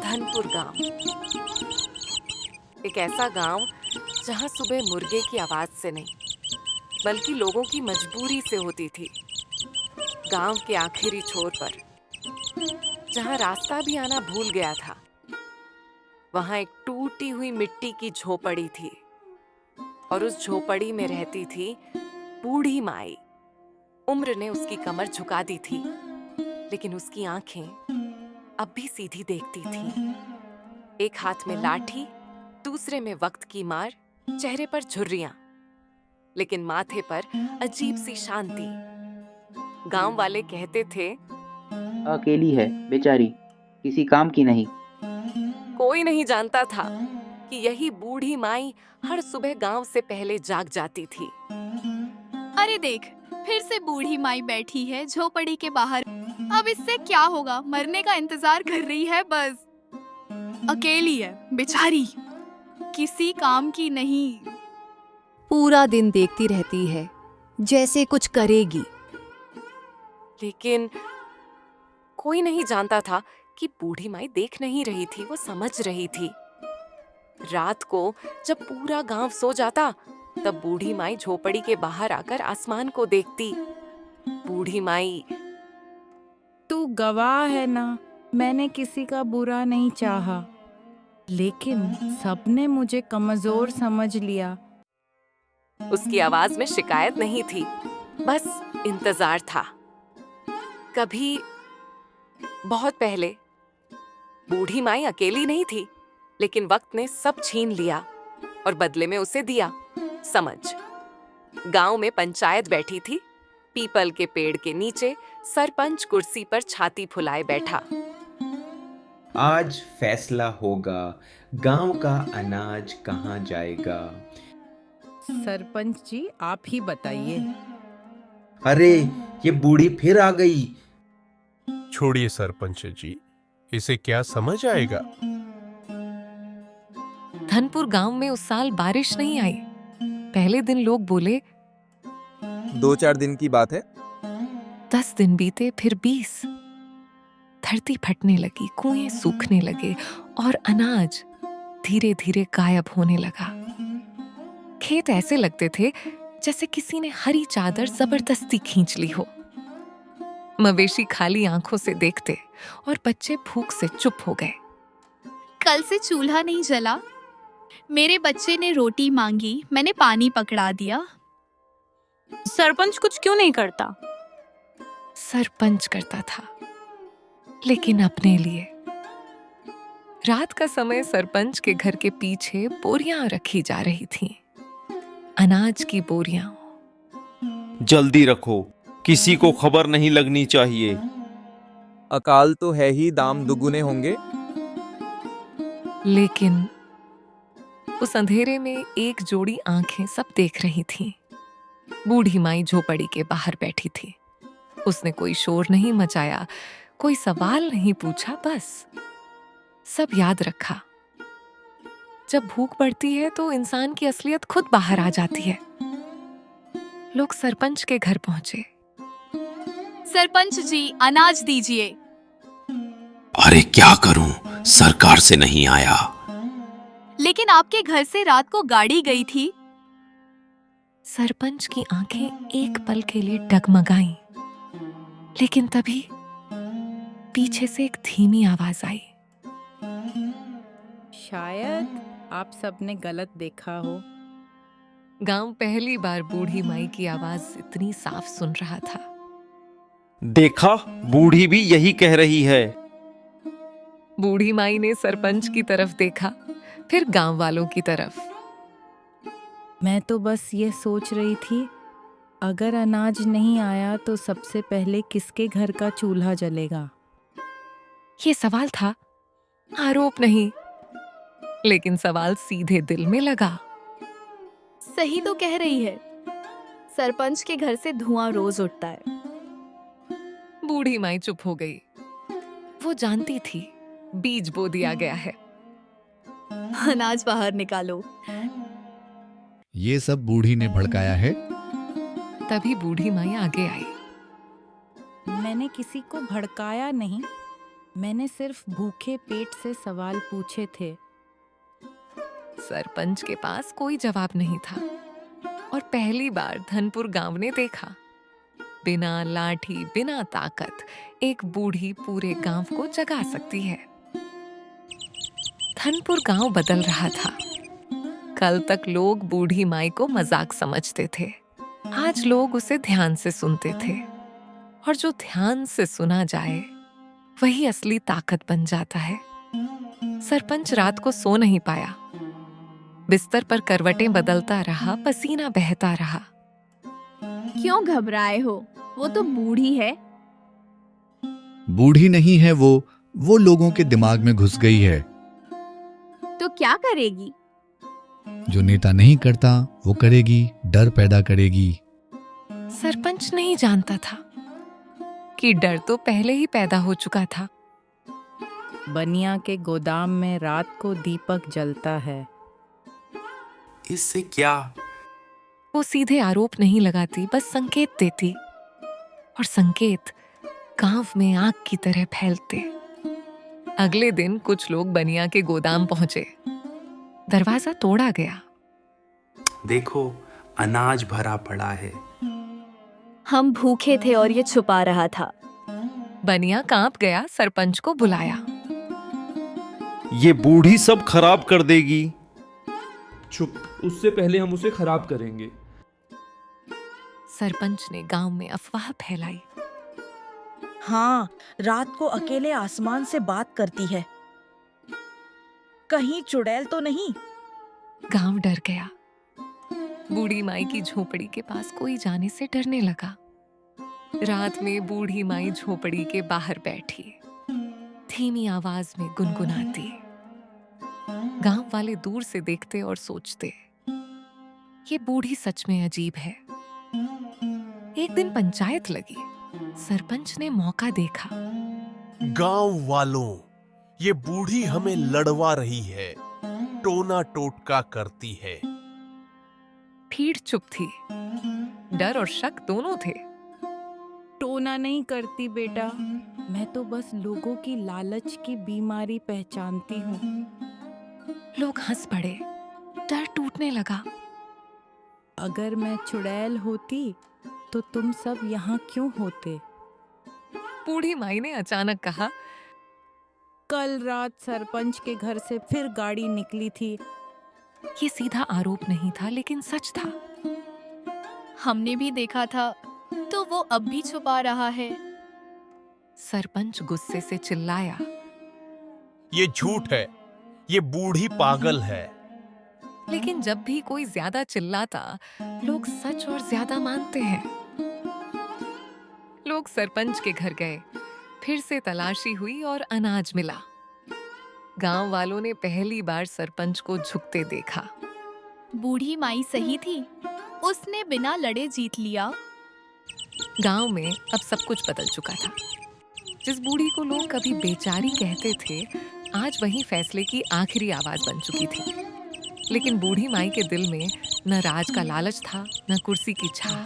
धनपुर गांव एक ऐसा गांव जहां सुबह मुर्गे की आवाज से नहीं बल्कि लोगों की मजबूरी से होती थी। गांव के आखिरी छोर पर जहां रास्ता भी आना भूल गया था, वहां एक टूटी हुई मिट्टी की झोपड़ी थी और उस झोपड़ी में रहती थी बूढ़ी माई। उम्र ने उसकी कमर झुका दी थी, लेकिन उसकी आंखें अब भी सीधी देखती थी। एक हाथ में लाठी, दूसरे में वक्त की मार, चेहरे पर झुर्रियां, लेकिन माथे पर अजीब सी शांति। गांव वाले कहते थे, अकेली है बेचारी, किसी काम की नहीं। कोई नहीं जानता था कि यही बूढ़ी माई हर सुबह गांव से पहले जाग जाती थी। अरे देख, फिर से बूढ़ी माई बैठी है झोपड़ी के बाहर। अब इससे क्या होगा, मरने का इंतजार कर रही है बस। अकेली है बेचारी, किसी काम की नहीं। पूरा दिन देखती रहती है जैसे कुछ करेगी। लेकिन कोई नहीं जानता था कि बूढ़ी माई देख नहीं रही थी, वो समझ रही थी। रात को जब पूरा गांव सो जाता, तब बूढ़ी माई झोपड़ी के बाहर आकर आसमान को देखती। बूढ़ी माई, तू गवाह है ना, मैंने किसी का बुरा नहीं चाहा, लेकिन सबने मुझे कमजोर समझ लिया। उसकी आवाज में शिकायत नहीं थी, बस इंतजार था। कभी बहुत पहले बूढ़ी माई अकेली नहीं थी, लेकिन वक्त ने सब छीन लिया और बदले में उसे दिया समझ। गांव में पंचायत बैठी थी। पीपल के पेड़ के नीचे सरपंच कुर्सी पर छाती फुलाए बैठा। आज फैसला होगा, गांव का अनाज कहाँ जाएगा। सरपंच जी, आप ही बताइए। अरे, ये बूढ़ी फिर आ गई। छोड़िए सरपंच जी, इसे क्या समझ आएगा। धनपुर गांव में उस साल बारिश नहीं आई। पहले दिन लोग बोले, 2-4 दिन की बात है। 10 दिन बीते, फिर 20। धरती फटने लगी, कुएं सूखने लगे और अनाज धीरे धीरे गायब होने लगा। खेत ऐसे लगते थे जैसे किसी ने हरी चादर जबरदस्ती खींच ली हो। मवेशी खाली आंखों से देखते और बच्चे भूख से चुप हो गए। कल से चूल्हा नहीं जला, मेरे बच्चे ने रोटी मांगी, मैंने पानी पकड़ा दिया। सरपंच कुछ क्यों नहीं करता? सरपंच करता था, लेकिन अपने लिए। रात का समय सरपंच के घर के पीछे बोरियां रखी जा रही थीं। अनाज की बोरियां। जल्दी रखो, किसी को खबर नहीं लगनी चाहिए। अकाल तो है ही, दाम दुगुने होंगे। लेकिन उस अंधेरे में एक जोड़ी आंखें सब देख रही थीं। बूढ़ी माई झोपड़ी के बाहर बैठी थी। उसने कोई शोर नहीं मचाया, कोई सवाल नहीं पूछा, बस सब याद रखा। जब भूख बढ़ती है तो इंसान की असलियत खुद बाहर आ जाती है। लोग सरपंच के घर पहुंचे। सरपंच जी, अनाज दीजिए। अरे क्या करूं, सरकार से नहीं आया। लेकिन आपके घर से रात को गाड़ी गई थी। सरपंच की आंखें एक पल के लिए डगमगाईं, लेकिन तभी पीछे से एक धीमी आवाज आई। शायद आप सबने गलत देखा हो। गांव पहली बार बूढ़ी माई की आवाज इतनी साफ सुन रहा था। देखा, बूढ़ी भी यही कह रही है। बूढ़ी माई ने सरपंच की तरफ देखा, फिर गांव वालों की तरफ। मैं तो बस ये सोच रही थी, अगर अनाज नहीं आया तो सबसे पहले किसके घर का चूल्हा जलेगा। ये सवाल था, आरोप नहीं, लेकिन सवाल सीधे दिल में लगा। सही तो कह रही है, सरपंच के घर से धुआं रोज उठता है। बूढ़ी माई चुप हो गई। वो जानती थी बीज बो दिया गया है। अनाज बाहर निकालो। ये सब बूढ़ी ने भड़काया है। तभी बूढ़ी माई आगे आई। मैंने किसी को भड़काया नहीं, मैंने सिर्फ भूखे पेट से सवाल पूछे थे। सरपंच के पास कोई जवाब नहीं था और पहली बार धनपुर गांव ने देखा, बिना लाठी बिना ताकत एक बूढ़ी पूरे गांव को जगा सकती है। धनपुर गांव बदल रहा था। कल तक लोग बूढ़ी माई को मजाक समझते थे, आज लोग उसे ध्यान से सुनते थे, और जो ध्यान से सुना जाए वही असली ताकत बन जाता है। सरपंच रात को सो नहीं पाया, बिस्तर पर करवटें बदलता रहा, पसीना बहता रहा। क्यों घबराए हो? वो तो बूढ़ी है। बूढ़ी नहीं है वो लोगों के दिमाग में घुस गई है। तो क्या करेगी? जो नेता नहीं करता वो करेगी, डर पैदा करेगी। सरपंच नहीं जानता था कि डर तो पहले ही पैदा हो चुका था। बनिया के गोदाम में रात को दीपक जलता है। इससे क्या? वो सीधे आरोप नहीं लगाती, बस संकेत देती, और संकेत गांव में आग की तरह फैलते। अगले दिन कुछ लोग बनिया के गोदाम पहुंचे। दरवाजा तोड़ा गया। देखो, अनाज भरा पड़ा है। हम भूखे थे और ये छुपा रहा था। बनिया कांप गया, सरपंच को बुलाया। ये बूढ़ी सब खराब कर देगी। चुप, उससे पहले हम उसे खराब करेंगे। सरपंच ने गांव में अफवाह फैलाई। हाँ, रात को अकेले आसमान से बात करती है। कहीं चुड़ैल तो नहीं? गांव डर गया। बूढ़ी माई की झोपड़ी के पास कोई जाने से डरने लगा। रात में बूढ़ी माई झोपड़ी के बाहर बैठी, धीमी आवाज में गुनगुनाती। गांव वाले दूर से देखते और सोचते, ये बूढ़ी सच में अजीब है। एक दिन पंचायत लगी। सरपंच ने मौका देखा। गांव वालों, ये बूढ़ी हमें लड़वा रही है, टोना टोटका करती है। भीड़ चुप थी, डर और शक दोनों थे। टोना नहीं करती बेटा, मैं तो बस लोगों की लालच की बीमारी पहचानती हूँ। लोग हंस पड़े, डर टूटने लगा। अगर मैं चुड़ैल होती तो तुम सब यहाँ क्यों होते? बूढ़ी माई ने अचानक कहा, कल रात सरपंच के घर से फिर गाड़ी निकली थी। ये सीधा आरोप नहीं था, लेकिन सच था। हमने भी देखा था, तो वो अब भी छुपा रहा है। सरपंच गुस्से से चिल्लाया, ये झूठ है, ये बूढ़ी पागल है। लेकिन जब भी कोई ज्यादा चिल्लाता, लोग सच और ज्यादा मानते हैं। लोग सरपंच के घर गए, फिर से तलाशी हुई और अनाज मिला। गांव वालों ने पहली बार सरपंच को झुकते देखा। बूढ़ी माई सही थी, उसने बिना लड़े जीत लिया। गांव में अब सब कुछ बदल चुका था। जिस बूढ़ी को लोग कभी बेचारी कहते थे, आज वही फैसले की आखिरी आवाज बन चुकी थी। लेकिन बूढ़ी माई के दिल में न राज का लालच था, न कुर्सी की चाह।